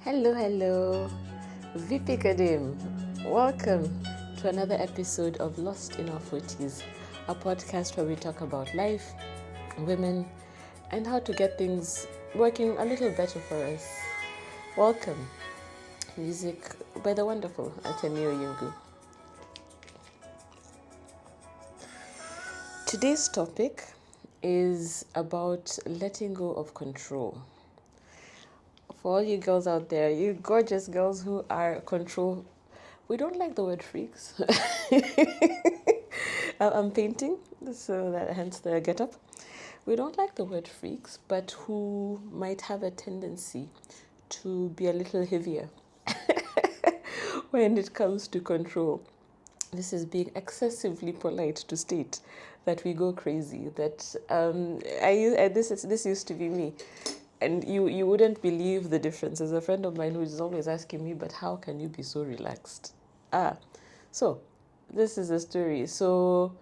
Hello, hello. Vipi Kadim. Welcome to another episode of Lost in Our 40s, a podcast where we talk about life, women, and how to get things working a little better for us. Welcome. Music by the wonderful Ateneo Yungu. Today's topic is about letting go of control. For all you girls out there, you gorgeous girls who are control, we don't like the word freaks. I'm painting, so that hence the get up. We don't like the word freaks, but who might have a tendency to be a little heavier when it comes to control. This is being excessively polite to state that we go crazy. That this used to be me. And you wouldn't believe the difference. There's a friend of mine who is always asking me, but how can you be so relaxed? So this is a story. So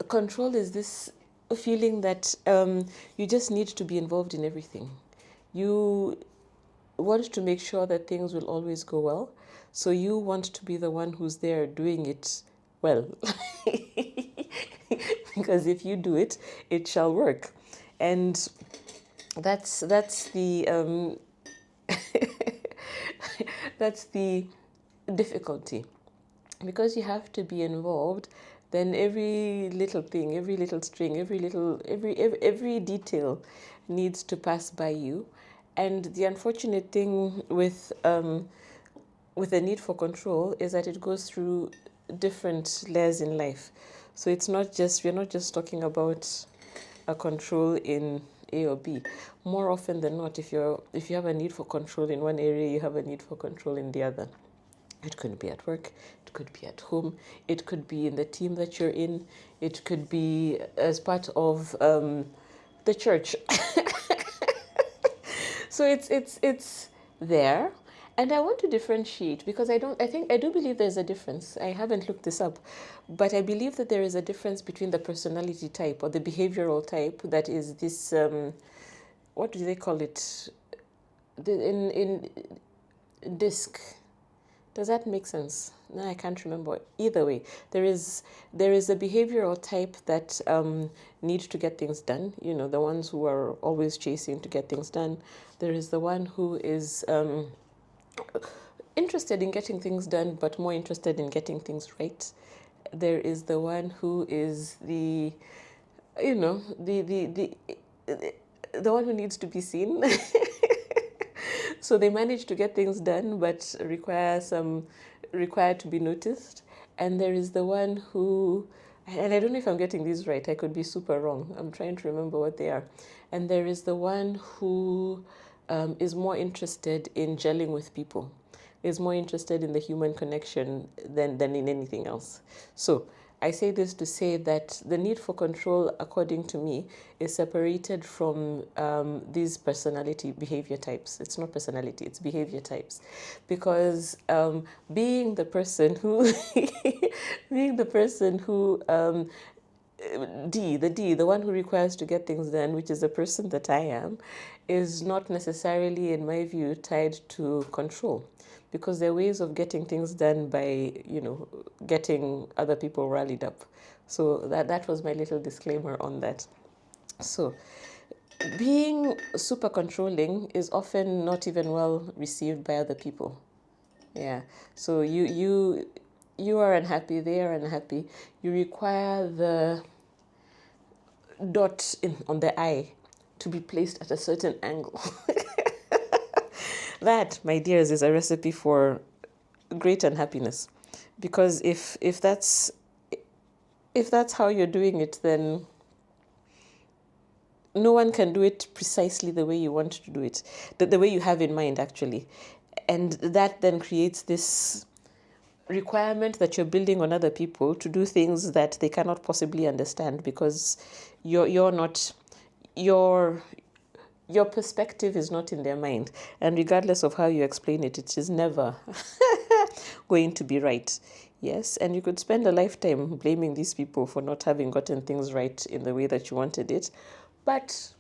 control is this feeling that you just need to be involved in everything. You want to make sure that things will always go well. So you want to be the one who's there doing it well. Because if you do it, it shall work. And that's the that's the difficulty, because you have to be involved. Then every little thing, every little string, every detail needs to pass by you. And the unfortunate thing with the need for control is that it goes through different layers in life. So we're not just talking about a control in A or B. More often than not, if you have a need for control in one area, you have a need for control in the other. It could be at work, it could be at home, it could be in the team that you're in, it could be as part of the church. So it's there. And I want to differentiate, because I do believe there's a difference. I haven't looked this up, but I believe that there is a difference between the personality type or the behavioral type that is this, what do they call it? In DISC. Does that make sense? No, I can't remember. Either way, there is a behavioral type that need to get things done. You know, the ones who are always chasing to get things done. There is the one who is interested in getting things done, but more interested in getting things right. There is the one who is the one who needs to be seen. So they manage to get things done, but require to be noticed. And there is the one who, and I don't know if I'm getting these right, I could be super wrong. I'm trying to remember what they are. And there is the one who is more interested in gelling with people, is more interested in the human connection than in anything else. So I say this to say that the need for control, according to me, is separated from these personality behavior types. It's not personality, it's behavior types. Because being the person who the one who requires to get things done, which is the person that I am, is not necessarily, in my view, tied to control. Because there are ways of getting things done by, getting other people rallied up. So that was my little disclaimer on that. So being super controlling is often not even well received by other people. Yeah. So you are unhappy, they are unhappy. You require the dot on the I to be placed at a certain angle. That, my dears, is a recipe for great unhappiness. Because if that's how you're doing it, then no one can do it precisely the way you want to do it, the way you have in mind, actually. And that then creates this requirement that you're building on other people to do things that they cannot possibly understand, because your perspective is not in their mind. And regardless of how you explain it, it is never going to be right. Yes, and you could spend a lifetime blaming these people for not having gotten things right in the way that you wanted it. But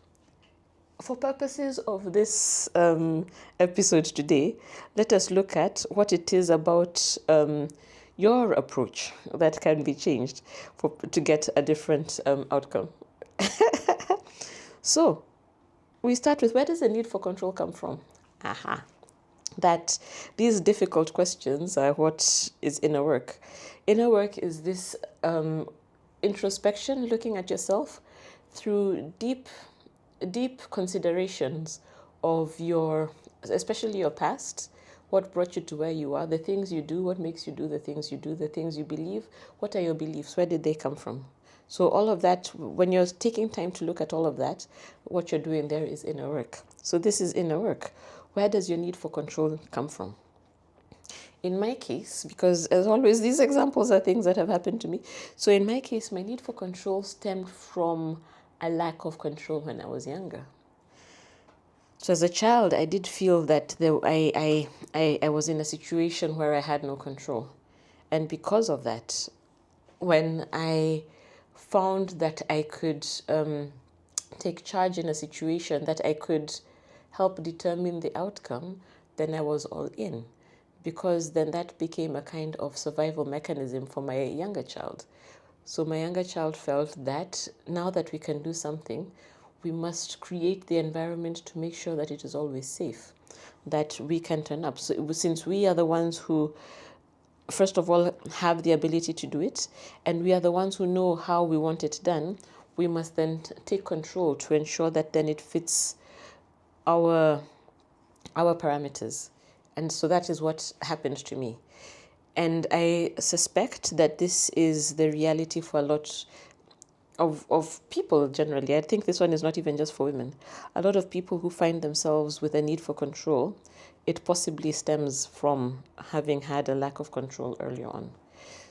For purposes of this episode today, let us look at what it is about your approach that can be changed to get a different outcome. So, we start with, where does the need for control come from? Aha. That these difficult questions are what is inner work. Inner work is this introspection, looking at yourself through deep considerations of your, especially your past, what brought you to where you are, the things you do, what makes you do the things you do, the things you believe, what are your beliefs, where did they come from? So all of that, when you're taking time to look at all of that, what you're doing there is inner work. So this is inner work. Where does your need for control come from? In my case, because as always, these examples are things that have happened to me. So in my case, my need for control stemmed from a lack of control when I was younger. So as a child, I did feel that I was in a situation where I had no control. And because of that, when I found that I could take charge in a situation, that I could help determine the outcome, then I was all in. Because then that became a kind of survival mechanism for my younger child. So my younger child felt that now that we can do something, we must create the environment to make sure that it is always safe, that we can turn up. So since we are the ones who, first of all, have the ability to do it, and we are the ones who know how we want it done, we must then take control to ensure that then it fits our parameters. And so that is what happened to me. And I suspect that this is the reality for a lot of people generally. I think this one is not even just for women. A lot of people who find themselves with a need for control, it possibly stems from having had a lack of control earlier on.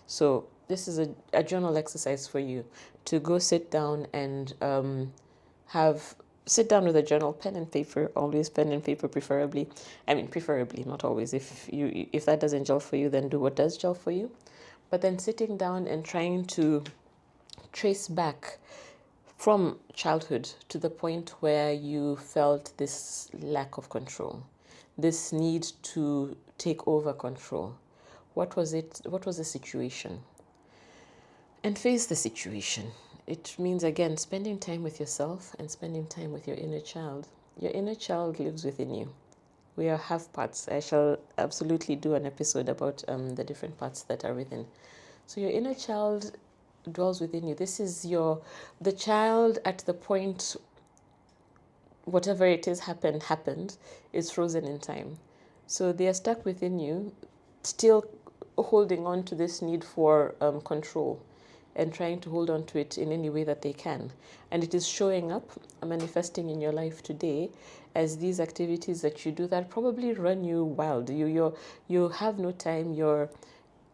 So this is a journal exercise for you to go sit down and sit down with a journal, pen and paper, always pen and paper preferably. I mean, preferably, not always. If that doesn't gel for you, then do what does gel for you. But then sitting down and trying to trace back from childhood to the point where you felt this lack of control, this need to take over control. What was it? What was the situation? And face the situation. It means, again, spending time with yourself and spending time with your inner child. Your inner child lives within you. We are half parts. I shall absolutely do an episode about the different parts that are within. So your inner child dwells within you. This is the child at the point, whatever it is happened, is frozen in time. So they are stuck within you, still holding on to this need for control and trying to hold on to it in any way that they can. And it is showing up, manifesting in your life today as these activities that you do that probably run you wild. You have no time, you're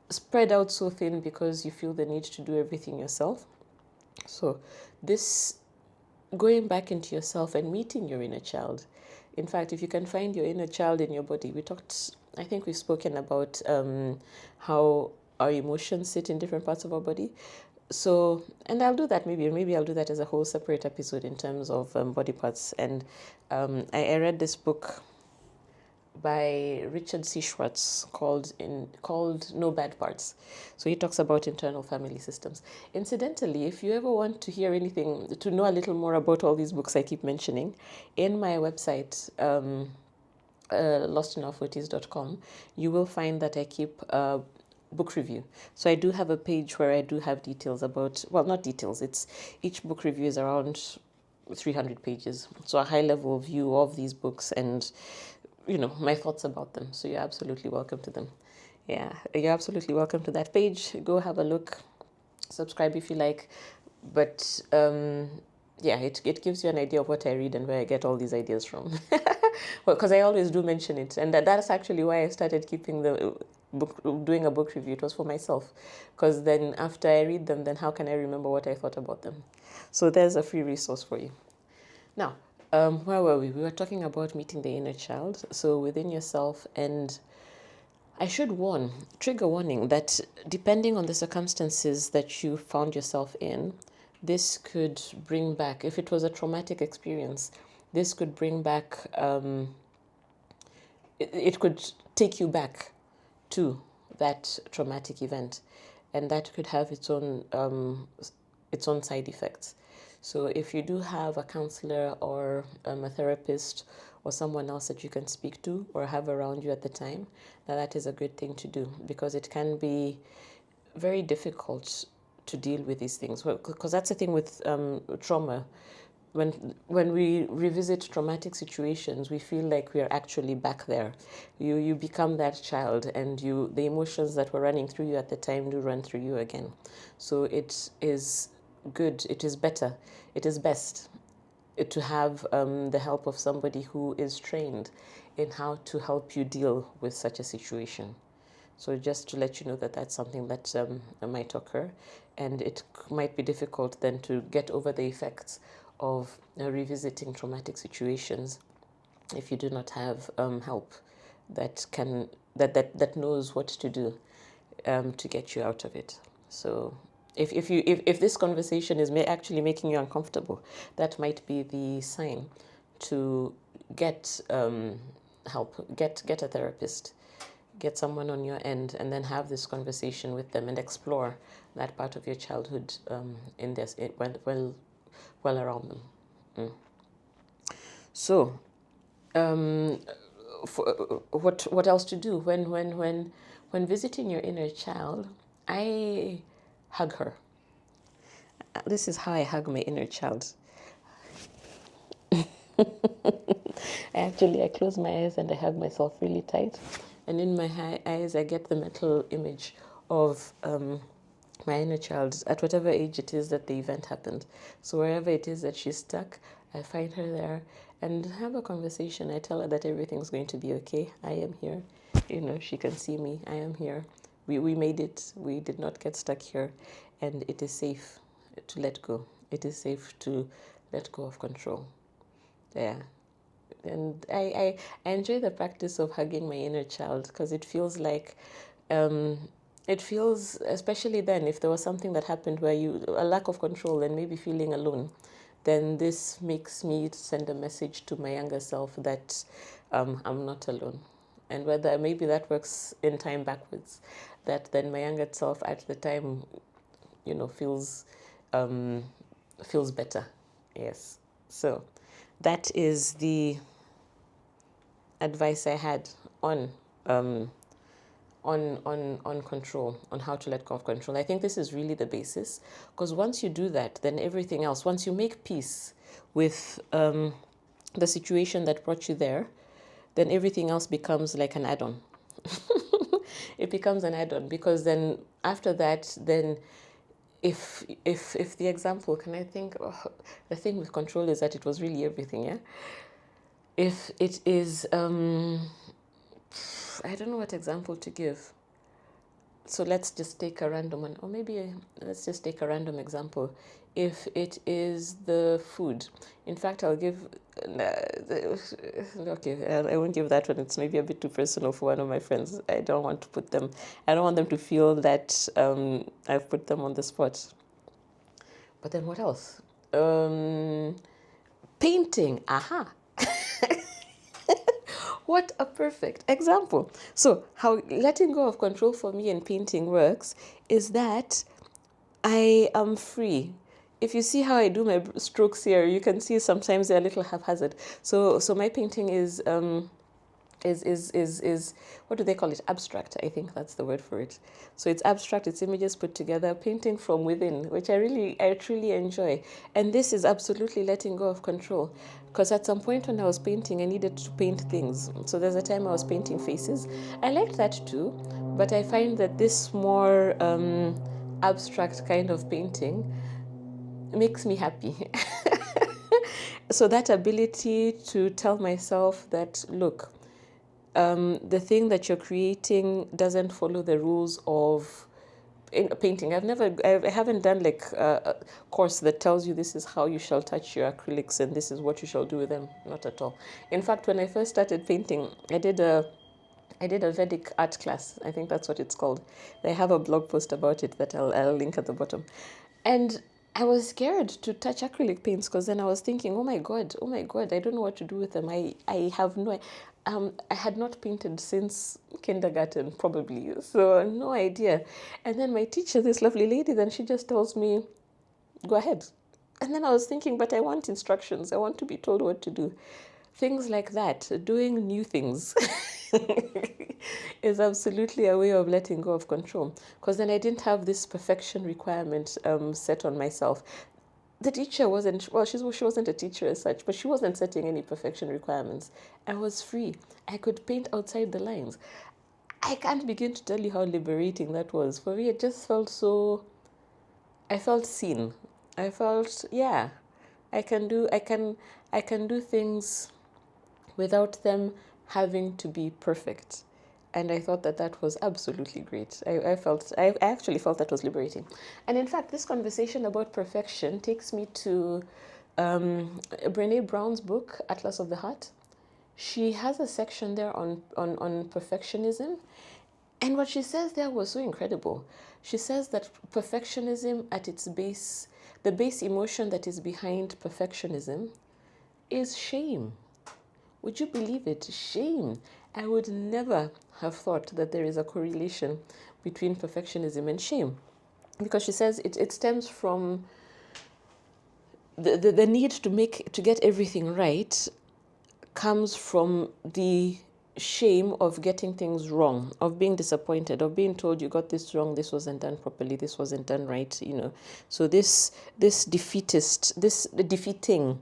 spread out so thin because you feel the need to do everything yourself. So this, going back into yourself and meeting your inner child. In fact, if you can find your inner child in your body, I think we've spoken about how our emotions sit in different parts of our body. So, and I'll do that maybe I'll do that as a whole separate episode in terms of body parts. And I read this book by Richard C. Schwartz called No Bad Parts. So he talks about internal family systems. Incidentally, if you ever want to hear anything, to know a little more about all these books I keep mentioning, in my website, lostinourforties.com, you will find that I keep book review. So I do have a page where I do have details about, well, not details, it's each book review is around 300 pages. So a high level view of these books and, my thoughts about them. So you're absolutely welcome to them. Yeah, you're absolutely welcome to that page. Go have a look, subscribe if you like. But it gives you an idea of what I read and where I get all these ideas from. Well, because I always do mention it. And that's actually why I started keeping doing a book review. It was for myself. Because then after I read them, then how can I remember what I thought about them? So there's a free resource for you. Now, where were we? We were talking about meeting the inner child. So within yourself, and I should trigger warning that depending on the circumstances that you found yourself in, this could bring back, if it was a traumatic experience, this could bring back, it could take you back to that traumatic event, and that could have its own side effects. So if you do have a counselor or a therapist or someone else that you can speak to or have around you at the time, that is a good thing to do, because it can be very difficult to deal with these things. Because that's the thing with trauma. When we revisit traumatic situations, we feel like we are actually back there. You become that child, and the emotions that were running through you at the time do run through you again. So it is good, it is better, it is best to have the help of somebody who is trained in how to help you deal with such a situation. So just to let you know that that's something that might occur, and it might be difficult then to get over the effects of revisiting traumatic situations if you do not have help that knows what to do to get you out of it. So if this conversation is actually making you uncomfortable, that might be the sign to get help, get a therapist, get someone on your end, and then have this conversation with them and explore that part of your childhood in this well around them. So, what else to do when visiting your inner child? I hug her. This is how I hug my inner child. I close my eyes and I hug myself really tight. And in my eyes, I get the mental image of my inner child at whatever age it is that the event happened. So wherever it is that she's stuck, I find her there and have a conversation. I tell her that everything's going to be okay. I am here. She can see me. I am here. We made it. We did not get stuck here. And it is safe to let go. It is safe to let go of control. Yeah. And I enjoy the practice of hugging my inner child, because it feels like, especially then, if there was something that happened where a lack of control and maybe feeling alone, then this makes me send a message to my younger self that I'm not alone. And whether maybe that works in time backwards, that then my younger self at the time, feels better. Yes. So that is the advice I had on control, on how to let go of control. I think this is really the basis, because once you do that, then everything else, once you make peace with the situation that brought you there, then everything else becomes like an add-on. It becomes an add-on, because then after that, then if the example, can I think, the thing with control is that it was really everything, yeah? If it is, I don't know what example to give. So let's just take a random one, or maybe let's just take a random example. If it is the food, in fact, I'll give, okay, I won't give that one. It's maybe a bit too personal for one of my friends. I don't want them to feel that I've put them on the spot. But then what else? Painting, aha. What a perfect example. So how letting go of control for me in painting works is that I am free. If you see how I do my strokes here, you can see sometimes they're a little haphazard. So my painting is what do they call it? Abstract, I think that's the word for it. So it's abstract, it's images put together, painting from within, which I truly enjoy. And this is absolutely letting go of control. Because at some point when I was painting, I needed to paint things. So there's a time I was painting faces. I liked that too, but I find that this more abstract kind of painting makes me happy. So that ability to tell myself that, look, the thing that you're creating doesn't follow the rules of painting. I haven't done like a course that tells you this is how you shall touch your acrylics and this is what you shall do with them. Not at all. In fact, when I first started painting, I did a Vedic art class. I think that's what it's called. I have a blog post about it that I'll link at the bottom. And I was scared to touch acrylic paints because then I was thinking, oh my God, I don't know what to do with them. I have no, I had not painted since kindergarten probably, so no idea. And then my teacher, this lovely lady, then she just tells me, go ahead. And then I was thinking, but I want instructions. I want to be told what to do. Things like that, doing new things is absolutely a way of letting go of control. Because then I didn't have this perfection requirement set on myself. The teacher wasn't, well, she wasn't a teacher as such, but she wasn't setting any perfection requirements. I was free. I could paint outside the lines. I can't begin to tell you how liberating that was. For me, it just felt so, I felt seen. I felt, yeah, I can do things without them having to be perfect. And I thought that that was absolutely great. I actually felt that was liberating. And in fact, this conversation about perfection takes me to Brene Brown's book, Atlas of the Heart. She has a section there on perfectionism. And what she says there was so incredible. She says that perfectionism at its base, the base emotion that is behind perfectionism is shame. Would you believe it? Shame. I would never have thought that there is a correlation between perfectionism and shame. Because she says it stems from the need to get everything right comes from the shame of getting things wrong, of being disappointed, of being told you got this wrong, this wasn't done properly, this wasn't done right, you know. So this defeating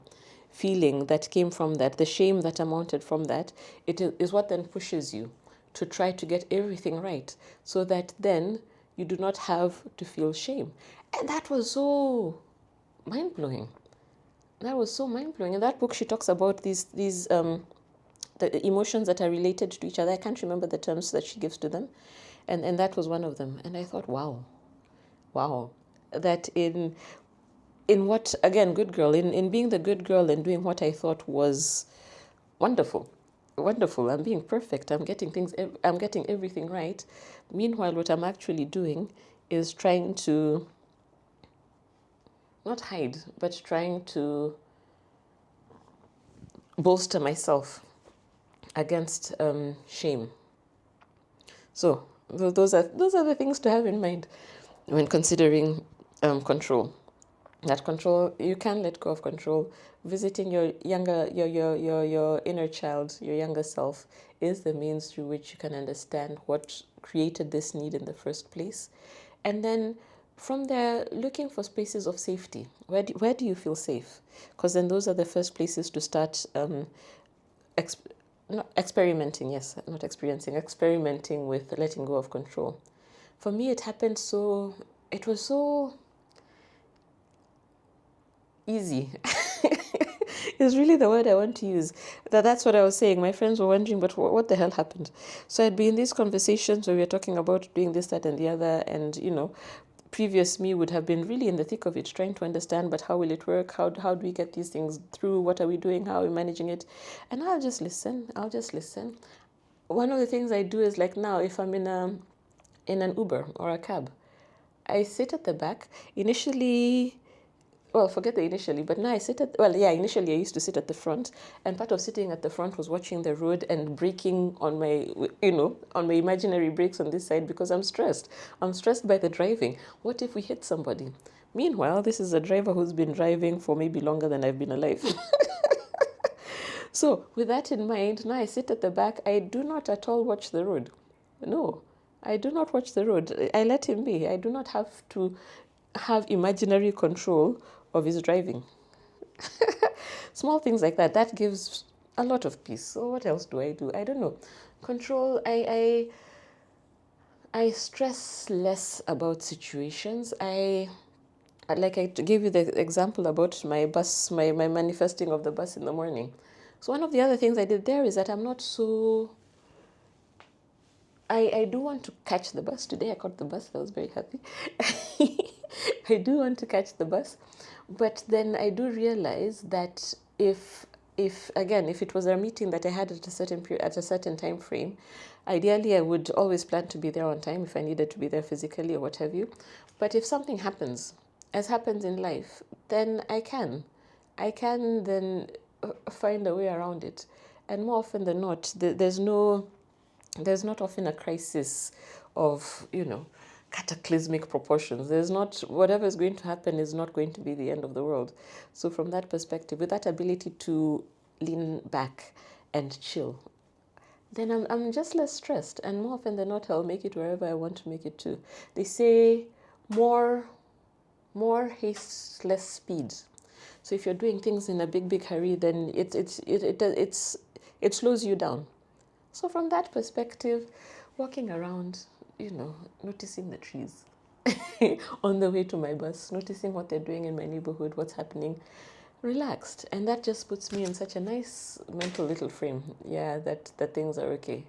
feeling that came from that, the shame that amounted from that, it is what then pushes you to try to get everything right, so that then you do not have to feel shame. And that was so mind-blowing. That was so mind-blowing. In that book, she talks about these the emotions that are related to each other. I can't remember the terms that she gives to them. And that was one of them. And I thought, wow. That in what, again, good girl, in being the good girl and doing what I thought was wonderful. I'm being perfect. I'm getting everything right. Meanwhile, what I'm actually doing is trying to not hide, but trying to bolster myself against shame. So those are the things to have in mind when considering control. That control, you can let go of control. Visiting your inner child, your younger self, is the means through which you can understand what created this need in the first place. And then from there, looking for spaces of safety. Where do you feel safe? Because then those are the first places to start experimenting with letting go of control. For me, it was so easy. Is really the word I want to use. That's what I was saying. My friends were wondering, but what the hell happened? So I'd be in these conversations where we were talking about doing this, that, and the other, and previous me would have been really in the thick of it, trying to understand, but how will it work? How do we get these things through? What are we doing? How are we managing it? And I'll just listen. One of the things I do is, like, now, if I'm in an Uber or a cab, I sit at the back. Initially, well, forget the initially, but now initially I used to sit at the front, and part of sitting at the front was watching the road and braking on my imaginary brakes on this side, because I'm stressed. I'm stressed by the driving. What if we hit somebody? Meanwhile, this is a driver who's been driving for maybe longer than I've been alive. So with that in mind, now I sit at the back. I do not at all watch the road. No, I do not watch the road. I let him be. I do not have to have imaginary control of his driving. Small things like that gives a lot of peace. So what else do? I don't know. Control, I stress less about situations. I gave you the example about my bus, my manifesting of the bus in the morning. So one of the other things I did there is that I'm not so... I do want to catch the bus. Today I caught the bus. I was very happy. I do want to catch the bus. But then I do realize that if it was a meeting that I had at a certain time frame, ideally I would always plan to be there on time if I needed to be there physically or what have you. But if something happens as happens in life, then I can then find a way around it. And more often than not, there's not often a crisis of, cataclysmic proportions. There's not, whatever is going to happen is not going to be the end of the world. So from that perspective, with that ability to lean back and chill, then I'm just less stressed. And more often than not, I'll make it wherever I want to make it to. They say more haste, less speed. So if you're doing things in a big hurry, then it slows you down. So from that perspective, walking around, noticing the trees on the way to my bus, noticing what they're doing in my neighborhood, what's happening, relaxed. And that just puts me in such a nice mental little frame. Yeah, that things are okay.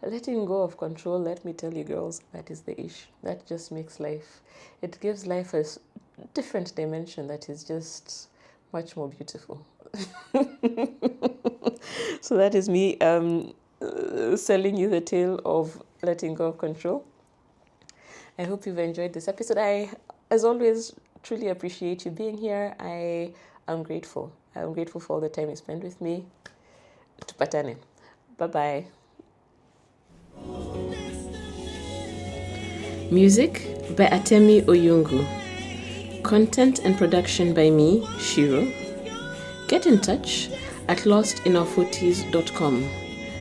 Letting go of control, let me tell you girls, that is the ish. That just makes life, it gives life a different dimension that is just much more beautiful. So that is me selling you the tale of letting go of control. I hope you've enjoyed this episode. I, as always, truly appreciate you being here. I am grateful. I'm grateful for all the time you spent with me. Tupatane. Bye-bye. Music by Atemi Oyungu. Content and production by me, Shiro. Get in touch at lostinourforties.com.